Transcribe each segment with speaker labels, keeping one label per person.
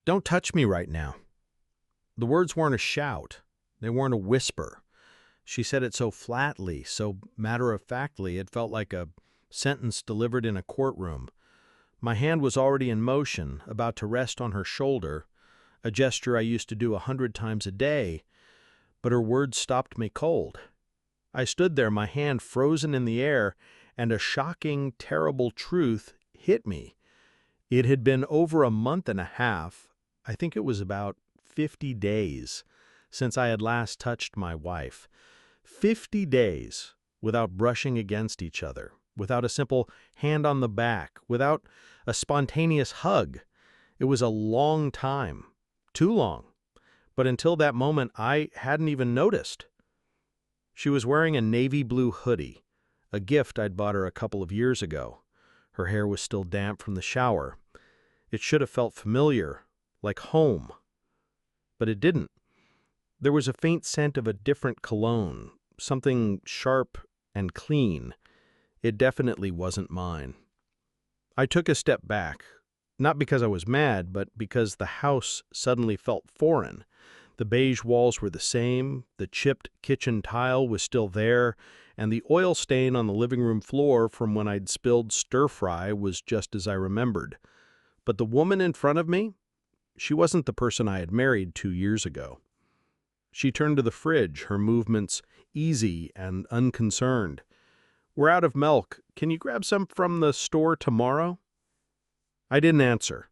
Speaker 1: Don't touch me right now. The words weren't a shout. They weren't a whisper. She said it so flatly, so matter-of-factly, it felt like a sentence delivered in a courtroom. My hand was already in motion, about to rest on her shoulder, a gesture I used to do 100 times a day, but her words stopped me cold. I stood there, my hand frozen in the air, and a shocking, terrible truth hit me. It had been over a month and a half, I think it was about 50 days, since I had last touched my wife. 50 days without brushing against each other, without a simple hand on the back, without a spontaneous hug. It was a long time, too long, but until that moment I hadn't even noticed. She was wearing a navy blue hoodie, a gift I'd bought her a couple of years ago. Her hair was still damp from the shower. It should have felt familiar, like home. But it didn't. There was a faint scent of a different cologne, something sharp and clean. It definitely wasn't mine. I took a step back, not because I was mad, but because the house suddenly felt foreign. The beige walls were the same, the chipped kitchen tile was still there, and the oil stain on the living room floor from when I'd spilled stir-fry was just as I remembered. But the woman in front of me, she wasn't the person I had married 2 years ago. She turned to the fridge, her movements easy and unconcerned. "We're out of milk. Can you grab some from the store tomorrow?" I didn't answer.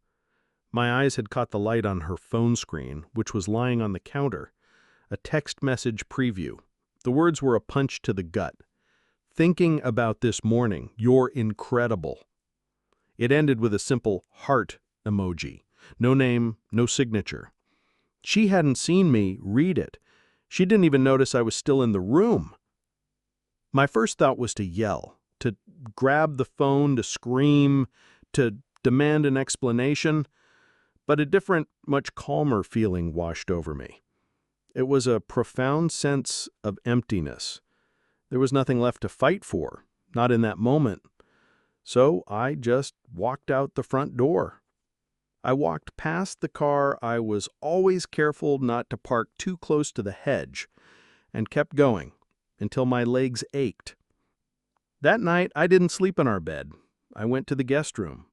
Speaker 1: My eyes had caught the light on her phone screen, which was lying on the counter. A text message preview. The words were a punch to the gut. "Thinking about this morning. You're incredible." It ended with a simple heart emoji. No name, no signature. She hadn't seen me read it. She didn't even notice I was still in the room. My first thought was to yell, to grab the phone, to scream, to demand an explanation, but a different, much calmer feeling washed over me. It was a profound sense of emptiness. There was nothing left to fight for, not in that moment. So I just walked out the front door. I walked past the car I was always careful not to park too close to the hedge, and kept going until my legs ached. That night, I didn't sleep in our bed. I went to the guest room.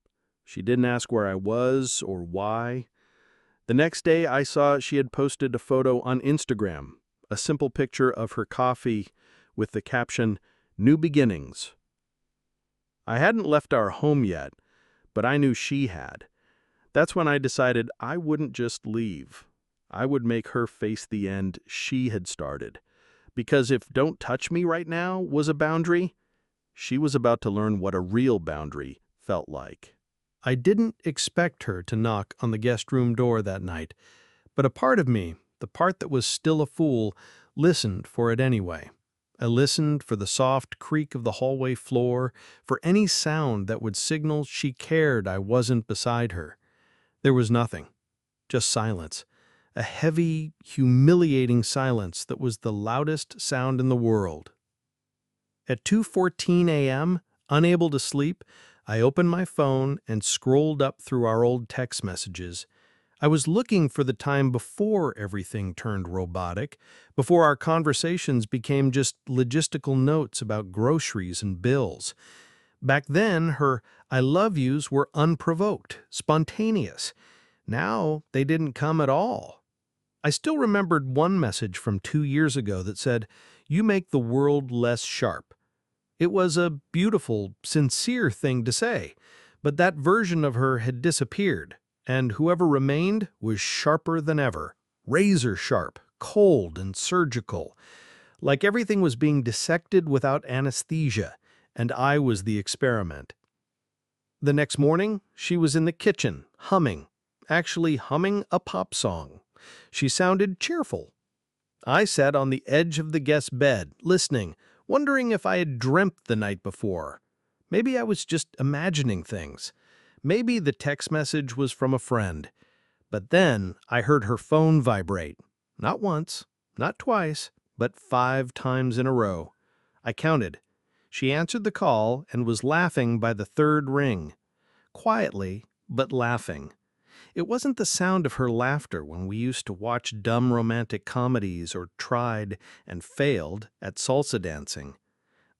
Speaker 1: She didn't ask where I was or why. The next day, I saw she had posted a photo on Instagram, a simple picture of her coffee with the caption, "New Beginnings." I hadn't left our home yet, but I knew she had. That's when I decided I wouldn't just leave. I would make her face the end she had started. Because if "don't touch me right now" was a boundary, she was about to learn what a real boundary felt like. I didn't expect her to knock on the guest room door that night, but a part of me, the part that was still a fool, listened for it anyway. I listened for the soft creak of the hallway floor, for any sound that would signal she cared I wasn't beside her. There was nothing, just silence, a heavy, humiliating silence that was the loudest sound in the world. At 2:14 a.m., unable to sleep, I opened my phone and scrolled up through our old text messages. I was looking for the time before everything turned robotic, before our conversations became just logistical notes about groceries and bills. Back then, her "I love yous" were unprovoked, spontaneous. Now, they didn't come at all. I still remembered one message from 2 years ago that said, "You make the world less sharp." It was a beautiful, sincere thing to say, but that version of her had disappeared, and whoever remained was sharper than ever, razor sharp, cold and surgical, like everything was being dissected without anesthesia, and I was the experiment. The next morning, she was in the kitchen, humming, actually humming a pop song. She sounded cheerful. I sat on the edge of the guest bed, listening, wondering if I had dreamt the night before. Maybe I was just imagining things. Maybe the text message was from a friend. But then I heard her phone vibrate. Not once, not twice, but 5 times in a row. I counted. She answered the call and was laughing by the third ring. Quietly, but laughing. It wasn't the sound of her laughter when we used to watch dumb romantic comedies or tried and failed at salsa dancing.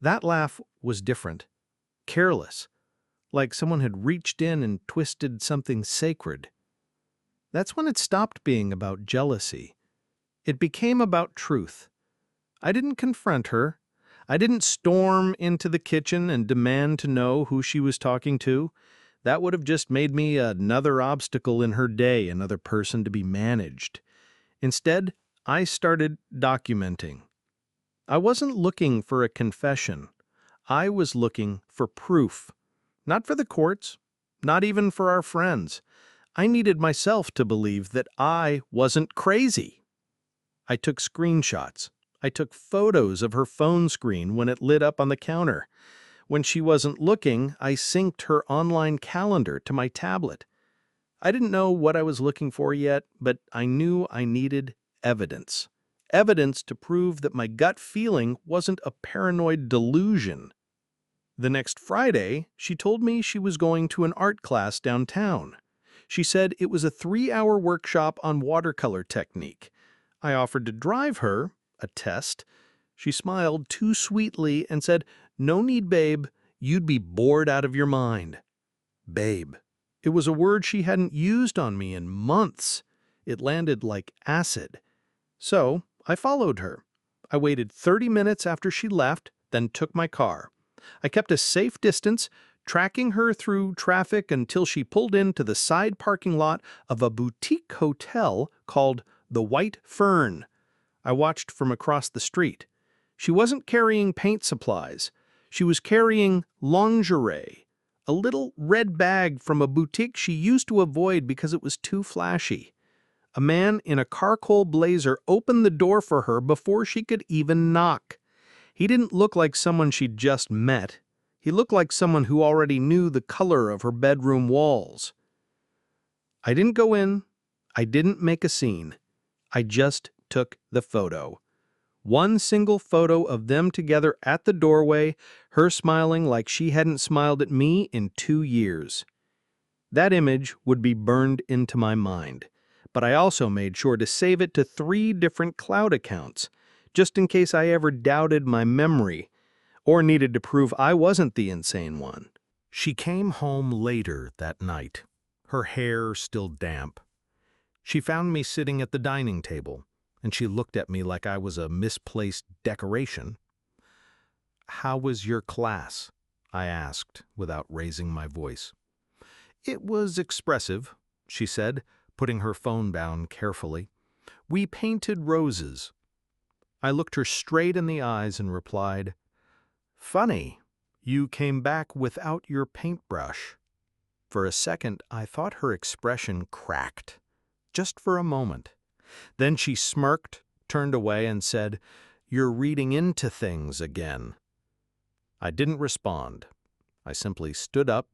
Speaker 1: That laugh was different, careless, like someone had reached in and twisted something sacred. That's when it stopped being about jealousy. It became about truth. I didn't confront her. I didn't storm into the kitchen and demand to know who she was talking to. That would have just made me another obstacle in her day, another person to be managed. Instead, I started documenting. I wasn't looking for a confession. I was looking for proof. Not for the courts, not even for our friends. I needed myself to believe that I wasn't crazy. I took screenshots. I took photos of her phone screen when it lit up on the counter. When she wasn't looking, I synced her online calendar to my tablet. I didn't know what I was looking for yet, but I knew I needed evidence. Evidence to prove that my gut feeling wasn't a paranoid delusion. The next Friday, she told me she was going to an art class downtown. She said it was a 3-hour workshop on watercolor technique. I offered to drive her, a test. She smiled too sweetly and said, "No need, babe. You'd be bored out of your mind." Babe. It was a word she hadn't used on me in months. It landed like acid. So I followed her. I waited 30 minutes after she left, then took my car. I kept a safe distance, tracking her through traffic until she pulled into the side parking lot of a boutique hotel called the White Fern. I watched from across the street. She wasn't carrying paint supplies. She was carrying lingerie, a little red bag from a boutique she used to avoid because it was too flashy. A man in a charcoal blazer opened the door for her before she could even knock. He didn't look like someone she'd just met. He looked like someone who already knew the color of her bedroom walls. I didn't go in. I didn't make a scene. I just took the photo. One single photo of them together at the doorway, her smiling like she hadn't smiled at me in 2 years. That image would be burned into my mind, but I also made sure to save it to 3 different cloud accounts, just in case I ever doubted my memory or needed to prove I wasn't the insane one. She came home later that night, her hair still damp. She found me sitting at the dining table, and she looked at me like I was a misplaced decoration. "How was your class?" I asked, without raising my voice. "It was expressive," she said, putting her phone down carefully. "We painted roses." I looked her straight in the eyes and replied, "Funny, you came back without your paintbrush." For a second, I thought her expression cracked. Just for a moment. Then she smirked, turned away, and said, "You're reading into things again." I didn't respond. I simply stood up,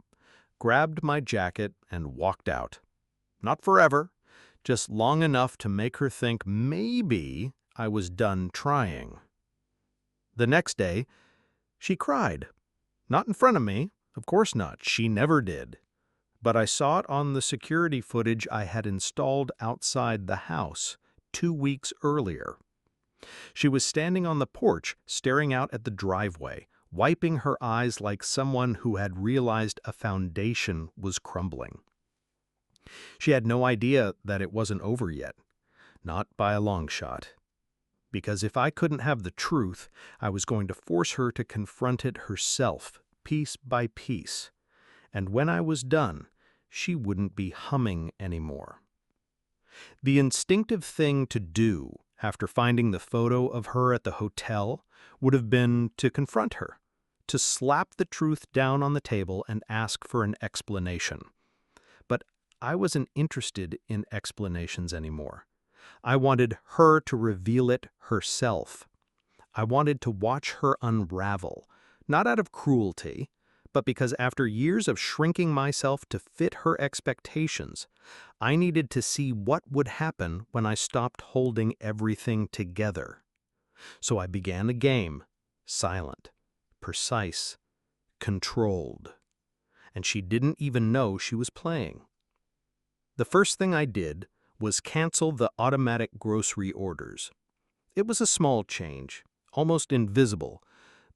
Speaker 1: grabbed my jacket, and walked out. Not forever, just long enough to make her think maybe I was done trying. The next day, she cried. Not in front of me, of course not, she never did. But I saw it on the security footage I had installed outside the house 2 weeks earlier. She was standing on the porch, staring out at the driveway, wiping her eyes like someone who had realized a foundation was crumbling. She had no idea that it wasn't over yet, not by a long shot. Because if I couldn't have the truth, I was going to force her to confront it herself, piece by piece. And when I was done, she wouldn't be humming anymore. The instinctive thing to do after finding the photo of her at the hotel would have been to confront her, to slap the truth down on the table and ask for an explanation. But I wasn't interested in explanations anymore. I wanted her to reveal it herself. I wanted to watch her unravel, not out of cruelty, but because after years of shrinking myself to fit her expectations, I needed to see what would happen when I stopped holding everything together. So I began a game, silent, precise, controlled. And she didn't even know she was playing. The first thing I did was cancel the automatic grocery orders. It was a small change, almost invisible,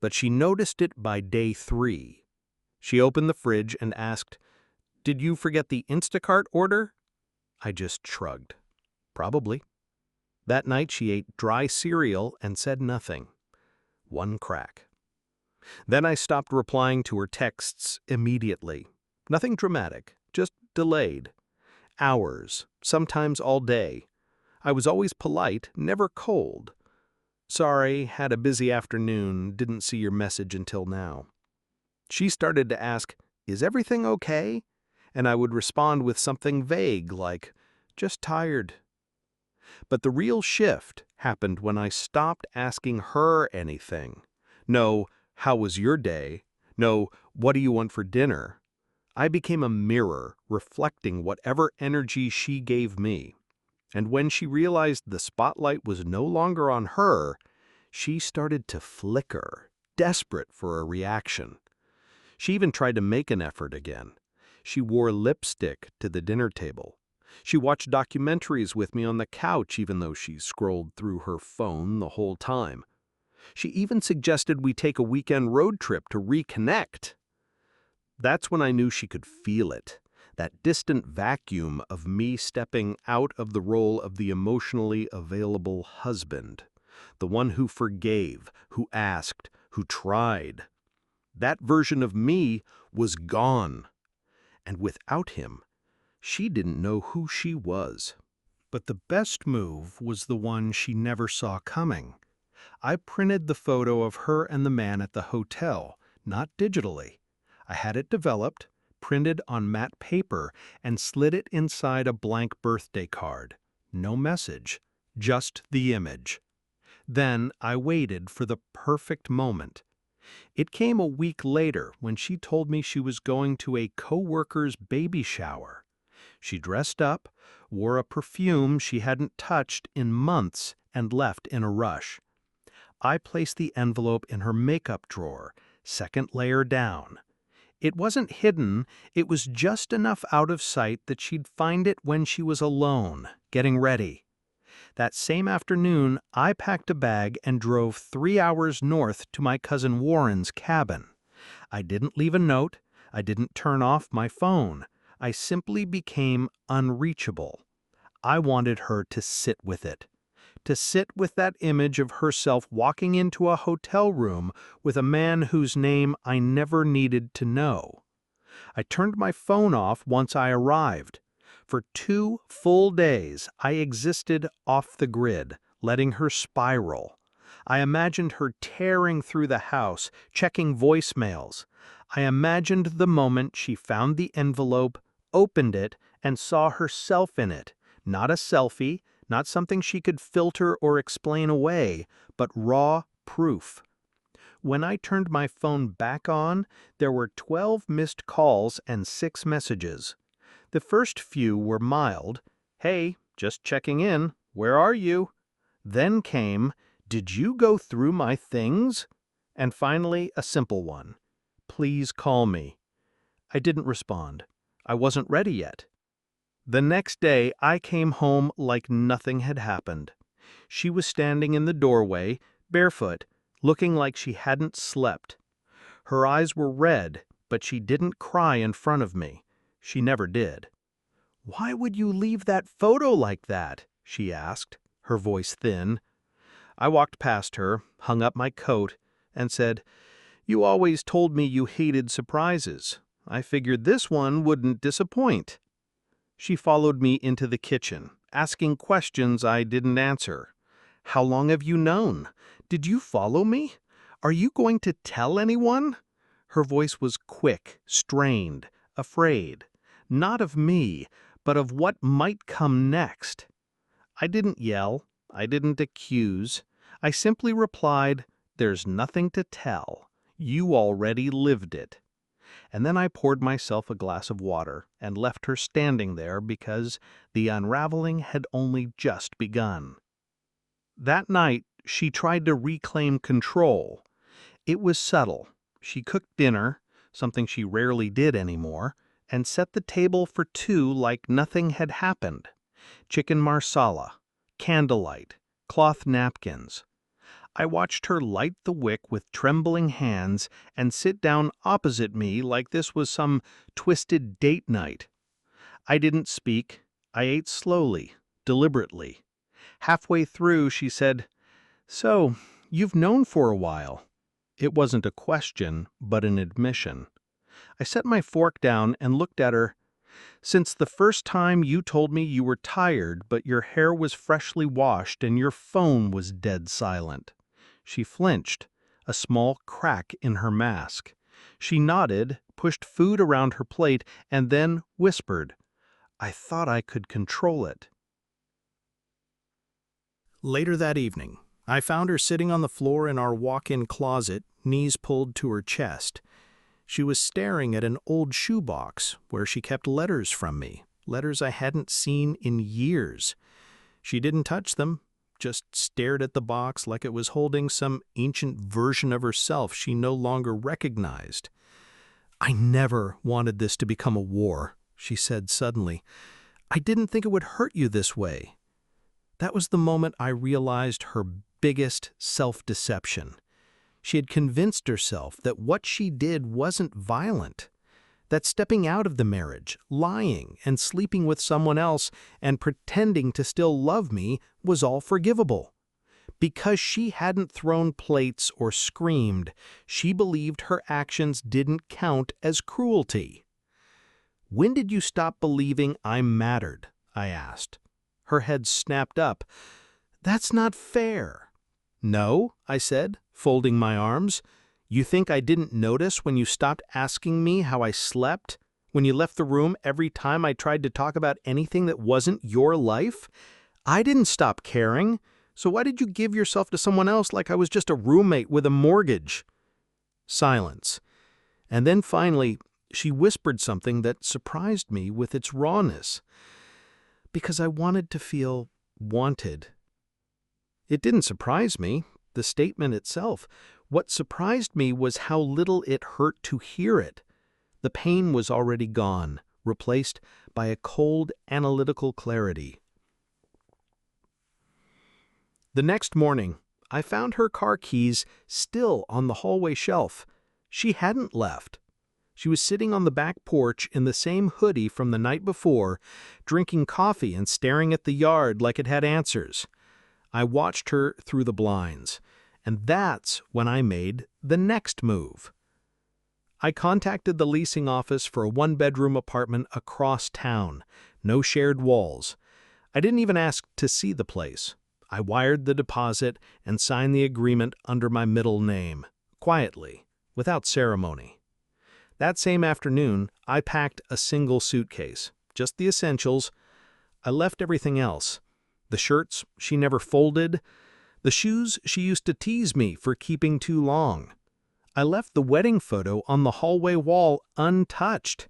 Speaker 1: but she noticed it by day 3. She opened the fridge and asked, "Did you forget the Instacart order?" I just shrugged. Probably. That night she ate dry cereal and said nothing. One crack. Then I stopped replying to her texts immediately. Nothing dramatic, just delayed. Hours, sometimes all day. I was always polite, never cold. "Sorry, had a busy afternoon, didn't see your message until now." She started to ask, "Is everything okay?" And I would respond with something vague like, "Just tired." But the real shift happened when I stopped asking her anything. No, "How was your day?" No, "What do you want for dinner?" I became a mirror, reflecting whatever energy she gave me. And when she realized the spotlight was no longer on her, she started to flicker, desperate for a reaction. She even tried to make an effort again. She wore lipstick to the dinner table. She watched documentaries with me on the couch even though she scrolled through her phone the whole time. She even suggested we take a weekend road trip to reconnect. That's when I knew she could feel it, that distant vacuum of me stepping out of the role of the emotionally available husband, the one who forgave, who asked, who tried. That version of me was gone. And without him, she didn't know who she was. But the best move was the one she never saw coming. I printed the photo of her and the man at the hotel, not digitally. I had it developed, printed on matte paper, and slid it inside a blank birthday card. No message, just the image. Then I waited for the perfect moment. It came a week later when she told me she was going to a coworker's baby shower. She dressed up, wore a perfume she hadn't touched in months, and left in a rush. I placed the envelope in her makeup drawer, second layer down. It wasn't hidden, it was just enough out of sight that she'd find it when she was alone, getting ready. That same afternoon, I packed a bag and drove 3 hours north to my cousin Warren's cabin. I didn't leave a note, I didn't turn off my phone. I simply became unreachable. I wanted her to sit with it. To sit with that image of herself walking into a hotel room with a man whose name I never needed to know. I turned my phone off once I arrived. For 2 full days, I existed off the grid, letting her spiral. I imagined her tearing through the house, checking voicemails. I imagined the moment she found the envelope, opened it, and saw herself in it. Not a selfie, not something she could filter or explain away, but raw proof. When I turned my phone back on, there were 12 missed calls and 6 messages. The first few were mild. "Hey, just checking in. Where are you?" Then came, "Did you go through my things?" And finally, a simple one. "Please call me." I didn't respond. I wasn't ready yet. The next day, I came home like nothing had happened. She was standing in the doorway, barefoot, looking like she hadn't slept. Her eyes were red, but she didn't cry in front of me. She never did. "Why would you leave that photo like that?" she asked, her voice thin. I walked past her, hung up my coat, and said, "You always told me you hated surprises. I figured this one wouldn't disappoint." She followed me into the kitchen, asking questions I didn't answer. "How long have you known? Did you follow me? Are you going to tell anyone?" Her voice was quick, strained, afraid. Not of me, but of what might come next. I didn't yell. I didn't accuse. I simply replied, "There's nothing to tell. You already lived it." And then I poured myself a glass of water and left her standing there because the unraveling had only just begun. That night, she tried to reclaim control. It was subtle. She cooked dinner, something she rarely did anymore,
Speaker 2: and set the table for two like nothing had happened. Chicken marsala, candlelight, cloth napkins. I watched her light the wick with trembling hands and sit down opposite me like this was some twisted date night. I didn't speak. I ate slowly, deliberately. Halfway through, she said, "So, you've known for a while." It wasn't a question, but an admission. I set my fork down and looked at her. "Since the first time you told me you were tired, but your hair was freshly washed and your phone was dead silent." She flinched, a small crack in her mask. She nodded, pushed food around her plate, and then whispered. I thought I could control it.
Speaker 1: Later that evening, I found her sitting on the floor in our walk-in closet, knees pulled to her chest. She was staring at an old shoebox where she kept letters from me, letters I hadn't seen in years. She didn't touch them, just stared at the box like it was holding some ancient version of herself she no longer recognized. "I never wanted this to become a war," she said suddenly. "I didn't think it would hurt you this way." That was the moment I realized her biggest self-deception. She had convinced herself that what she did wasn't violent, that stepping out of the marriage, lying, and sleeping with someone else and pretending to still love me was all forgivable. Because she hadn't thrown plates or screamed, she believed her actions didn't count as cruelty. "When did you stop believing I mattered?" I asked. Her head snapped up. "That's not fair." "No," I said, folding my arms. "You think I didn't notice when you stopped asking me how I slept? When you left the room every time I tried to talk about anything that wasn't your life? I didn't stop caring. So why did you give yourself to someone else like I was just a roommate with a mortgage?" Silence. And then finally, she whispered something that surprised me with its rawness. "Because I wanted to feel wanted." It didn't surprise me, the statement itself. What surprised me was how little it hurt to hear it. The pain was already gone, replaced by a cold, analytical clarity. The next morning, I found her car keys still on the hallway shelf. She hadn't left. She was sitting on the back porch in the same hoodie from the night before, drinking coffee and staring at the yard like it had answers. I watched her through the blinds, and that's when I made the next move. I contacted the leasing office for a one-bedroom apartment across town, no shared walls. I didn't even ask to see the place. I wired the deposit and signed the agreement under my middle name, quietly, without ceremony. That same afternoon, I packed a single suitcase, just the essentials. I left everything else. The shirts she never folded, the shoes she used to tease me for keeping too long. I left the wedding photo on the hallway wall untouched.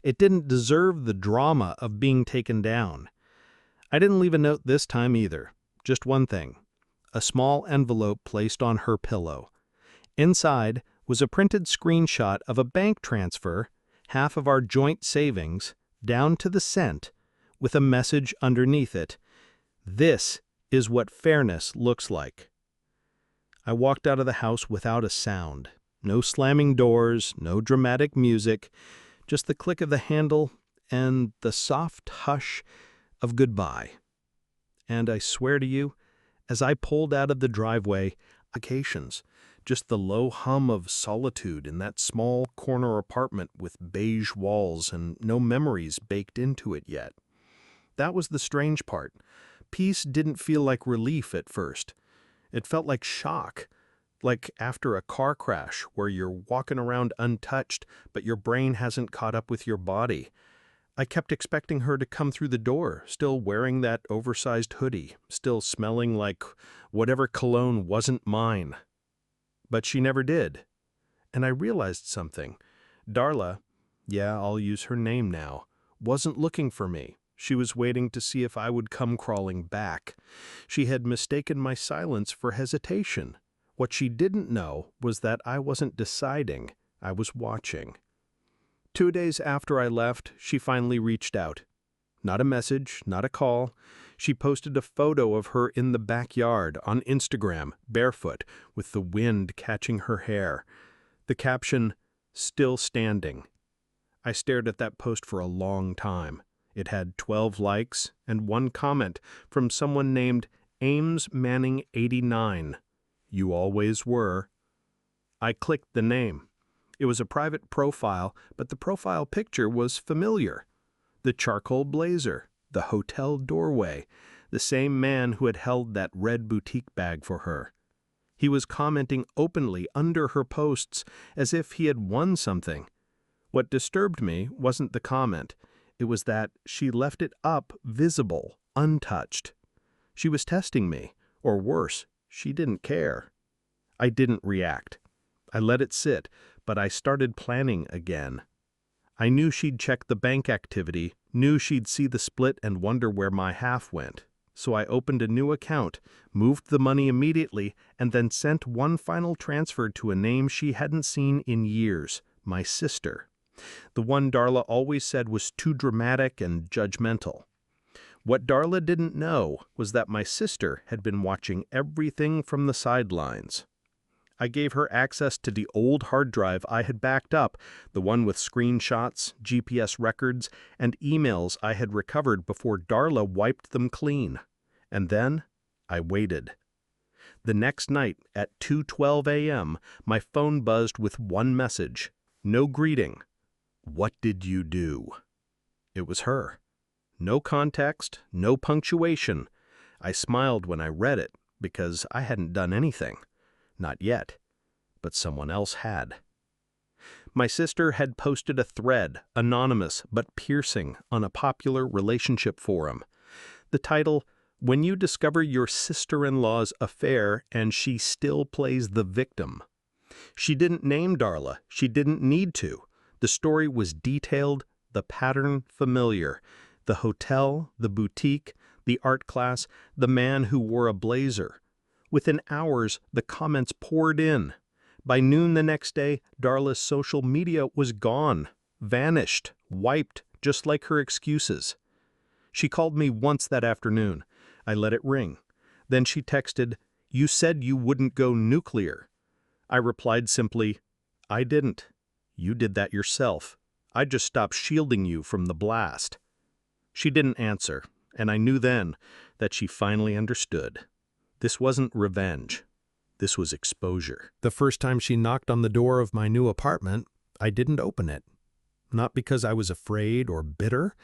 Speaker 1: It didn't deserve the drama of being taken down. I didn't leave a note this time either. Just one thing, a small envelope placed on her pillow. Inside was a printed screenshot of a bank transfer, half of our joint savings, down to the cent, with a message underneath it. "This is what fairness looks like." I walked out of the house without a sound. No slamming doors, no dramatic music, just the click of the handle and the soft hush of goodbye. And I swear to you, as I pulled out of the driveway, occasions, just the low hum of solitude in that small corner apartment with beige walls and no memories baked into it yet. That was the strange part. Peace didn't feel like relief at first. It felt like shock, like after a car crash where you're walking around untouched, but your brain hasn't caught up with your body. I kept expecting her to come through the door, still wearing that oversized hoodie, still smelling like whatever cologne wasn't mine. But she never did. And I realized something. Darla, yeah, I'll use her name now, wasn't looking for me. She was waiting to see if I would come crawling back. She had mistaken my silence for hesitation. What she didn't know was that I wasn't deciding, I was watching.
Speaker 2: 2 days after I left, she finally reached out. Not a message, not a call. She posted a photo of her in the backyard on Instagram, barefoot, with the wind catching her hair. The caption, "Still standing." I stared at that post for a long time. It had 12 likes and one comment from someone named Ames Manning 89. You always were. I clicked the name. It was a private profile, but the profile picture was familiar. The charcoal blazer, the hotel doorway, the same man who had held that red boutique bag for her. He was commenting openly under her posts as if he had won something. What disturbed me wasn't the comment. It was that she left it up visible, untouched. She was testing me, or worse, she didn't care. I didn't react. I let it sit, but I started planning again. I knew she'd check the bank activity, knew she'd see the split and wonder where my half went. So I opened a new account, moved the money immediately, and then sent one final transfer to a name she hadn't seen in years, my sister. The one Darla always said was too dramatic and judgmental. What Darla didn't know was that my sister had been watching everything from the sidelines. I gave her access to the old hard drive I had backed up, the one with screenshots, GPS records, and emails I had recovered before Darla wiped them clean. And then I waited. The next night at 2:12 a.m., my phone buzzed with one message. No greeting. What did you do? It was her. No context, no punctuation. I smiled when I read it because I hadn't done anything. Not yet, but someone else had. My sister had posted a thread, anonymous but piercing, on a popular relationship forum. The title, "When You Discover Your Sister-in-Law's Affair and She Still Plays the Victim." She didn't name Darla. She didn't need to. The story was detailed, the pattern familiar. The hotel, the boutique, the art class, the man who wore a blazer. Within hours, the comments poured in. By noon the next day, Darla's social media was gone, vanished, wiped, just like her excuses. She called me once that afternoon. I let it ring. Then she texted, "You said you wouldn't go nuclear." I replied simply, "I didn't. You did that yourself. I just stopped shielding you from the blast." She didn't answer, and I knew then that she finally understood. This wasn't revenge. This was exposure. The first time she knocked on the door of my new apartment, I didn't open it. Not because I was afraid or bitter.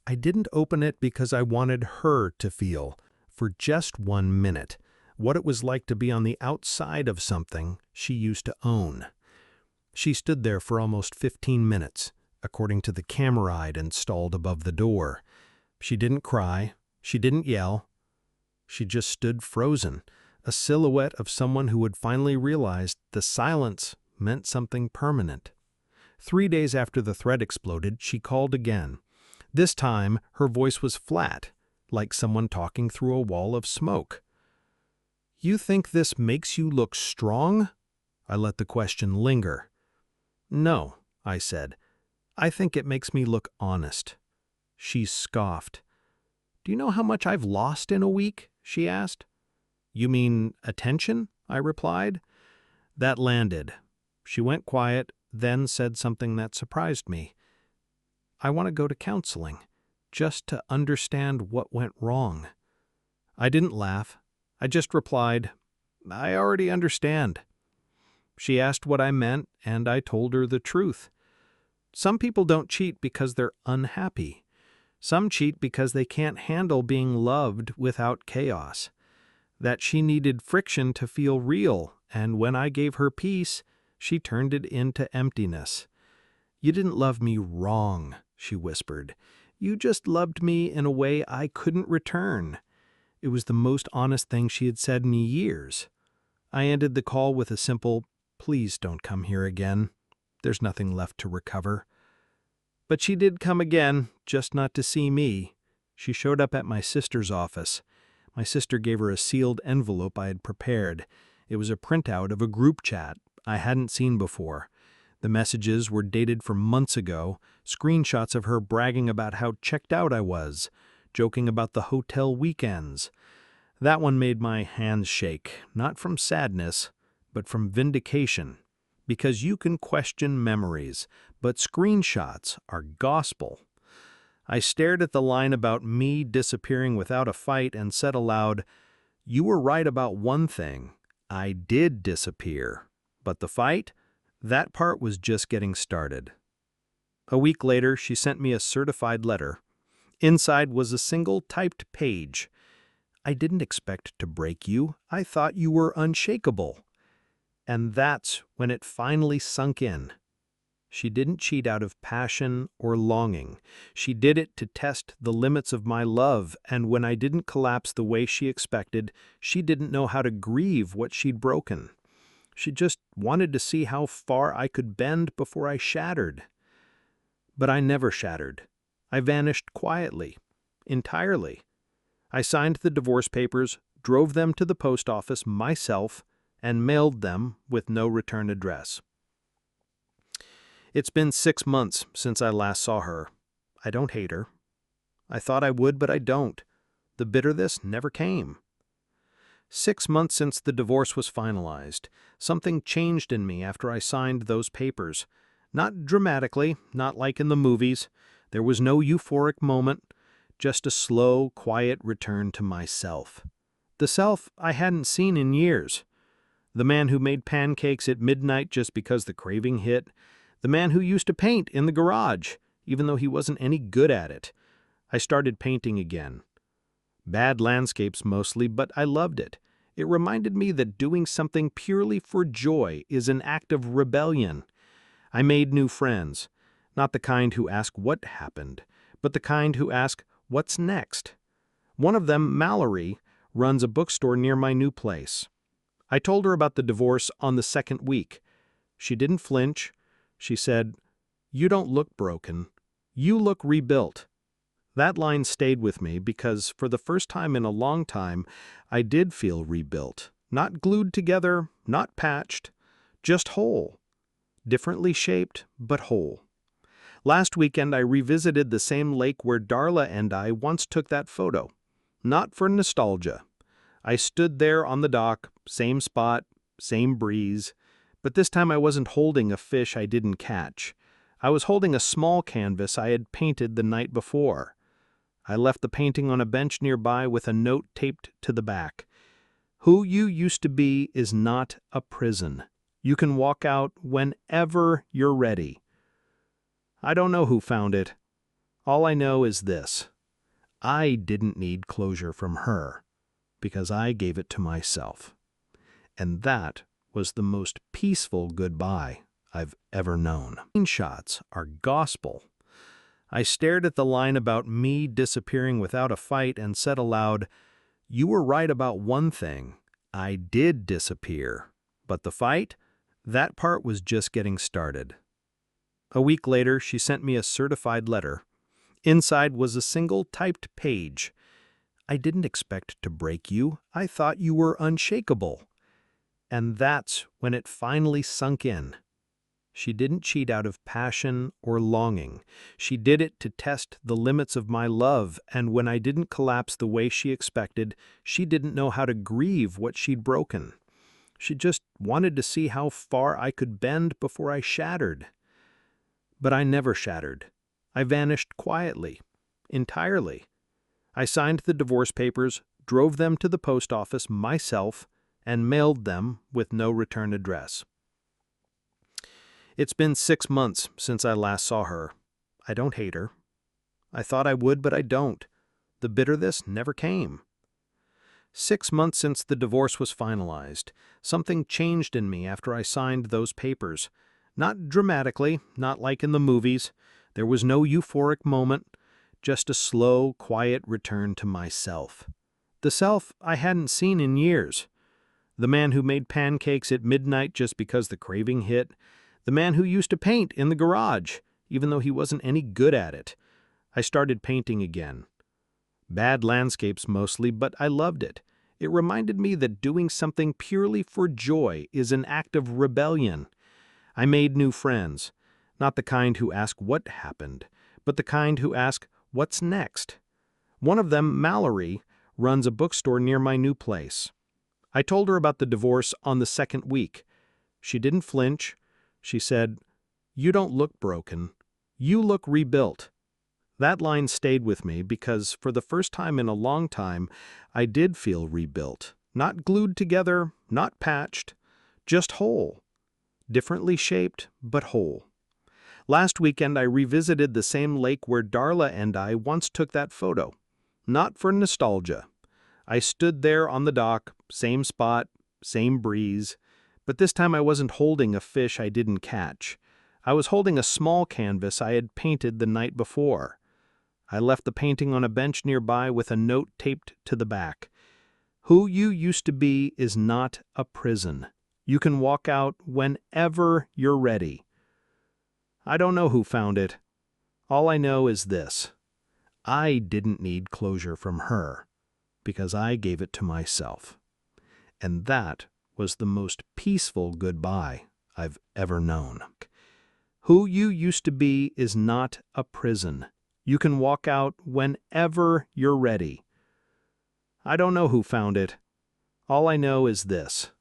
Speaker 2: I didn't open it because I wanted her to feel, for just 1 minute, what it was like to be on the outside of something she used to own. She stood there for almost 15 minutes, according to the camera I'd installed above the door. She didn't cry. She didn't yell. She just stood frozen, a silhouette of someone who had finally realized the silence meant something permanent. 3 days after the thread exploded, she called again. This time, her voice was flat, like someone talking through a wall of smoke. "You think this makes you look strong?" I let the question linger. "No," I said. "I think it makes me look honest." She scoffed. "Do you know how much I've lost in a week?" she asked. "You mean attention?" I replied. That landed. She went quiet, then said something that surprised me. "I want to go to counseling, just to understand what went wrong." I didn't laugh. I just replied, "I already understand." She asked what I meant, and I told her the truth. Some people don't cheat because they're unhappy. Some cheat because they can't handle being loved without chaos. That she needed friction to feel real, and when I gave her peace, she turned it into emptiness. "You didn't love me wrong," she whispered. "You just loved me in a way I couldn't return." It was the most honest thing she had said in years. I ended the call with a simple, "Please don't come here again. There's nothing left to recover." But she did come again, just not to see me. She showed up at my sister's office. My sister gave her a sealed envelope I had prepared. It was a printout of a group chat I hadn't seen before.
Speaker 1: The messages were dated from months ago, screenshots of her bragging about how checked out I was, joking about the hotel weekends. That one made my hands shake, not from sadness, but from vindication. Because you can question memories, but screenshots are gospel. I stared at the line about me disappearing without a fight and said aloud, "You were right about one thing. I did disappear. But the fight? That part was just getting started." A week later, she sent me a certified letter. Inside was a single typed page. "I didn't expect to break you. I thought you were unshakable." And that's when it finally sunk in. She didn't cheat out of passion or longing. She did it to test the limits of my love, and when I didn't collapse the way she expected, she didn't know how to grieve what she'd broken. She just wanted to see how far I could bend before I shattered. But I never shattered. I vanished quietly, entirely. I signed the divorce papers, drove them to the post office myself, and mailed them with no return address. It's been 6 months since I last saw her. I don't hate her. I thought I would, but I don't. The bitterness never came. 6 months since the divorce was finalized. Something changed in me after I signed those papers. Not dramatically, not like in the movies. There was no euphoric moment, just a slow, quiet return to myself. The self I hadn't seen in years. The man who made pancakes at midnight just because the craving hit. The man who used to paint in the garage, even though he wasn't any good at it. I started painting again. Bad landscapes mostly, but I loved it. It reminded me that doing something purely for joy is an act of rebellion. I made new friends, not the kind who ask what happened, but the kind who ask what's next. One of them, Mallory, runs a bookstore near my new place. I told her about the divorce on the second week. She didn't flinch. She said, "You don't look broken. You look rebuilt." That line stayed with me because for the first time in a long time, I did feel rebuilt. Not glued together, not patched, just whole. Differently shaped, but whole. Last weekend I revisited the same lake where Darla and I once took that photo. Not for nostalgia. I stood there on the dock, same spot, same breeze, but this time I wasn't holding a fish I didn't catch. I was holding a small canvas I had painted the night before. I left the painting on a bench nearby with a note taped to the back. Who you used to be is not a prison. You can walk out whenever you're ready. I don't know who found it. All I know is this. I didn't need closure from her because I gave it to myself. And that was the most peaceful goodbye I've ever known. Screenshots are gospel. I stared at the line about me disappearing without a fight and said aloud, "You were right about one thing. I did disappear. But the fight? That part was just getting started." A week later, she sent me a certified letter. Inside was a single typed page. "I didn't expect to break you. I thought you were unshakable." And that's when it finally sunk in. She didn't cheat out of passion or longing. She did it to test the limits of my love, and when I didn't collapse the way she expected, she didn't know how to grieve what she'd broken. She just wanted to see how far I could bend before I shattered. But I never shattered. I vanished quietly, entirely. I signed the divorce papers, drove them to the post office myself, and mailed them with no return address. It's been 6 months since I last saw her. I don't hate her. I thought I would, but I don't. The bitterness never came. 6 months since the divorce was finalized. Something changed in me after I signed those papers. Not dramatically, not like in the movies. There was no euphoric moment, just a slow, quiet return to myself. The self I hadn't seen in years. The man who made pancakes at midnight just because the craving hit. The man who used to paint in the garage, even though he wasn't any good at it. I started painting again. Bad landscapes mostly, but I loved it. It reminded me that doing something purely for joy is an act of rebellion. I made new friends, not the kind who ask what happened, but the kind who ask what's next. One of them, Mallory, runs a bookstore near my new place. I told her about the divorce on the second week. She didn't flinch. She said, "You don't look broken. You look rebuilt." That line stayed with me because for the first time in a long time, I did feel rebuilt. Not glued together, not patched, just whole. Differently shaped, but whole. Last weekend, I revisited the same lake where Darla and I once took that photo. Not for nostalgia. I stood there on the dock, same spot, same breeze, but this time I wasn't holding a fish I didn't catch. I was holding a small canvas I had painted the night before. I left the painting on a bench nearby with a note taped to the back. Who you used to be is not a prison. You can walk out whenever you're ready. I don't know who found it. All I know is this. I didn't need closure from her because I gave it to myself. And that was the most peaceful goodbye I've ever known. Who you used to be is not a prison. You can walk out whenever you're ready. I don't know who found it. All I know is this.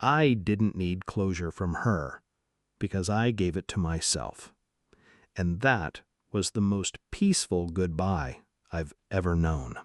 Speaker 1: I didn't need closure from her because I gave it to myself. And that was the most peaceful goodbye I've ever known.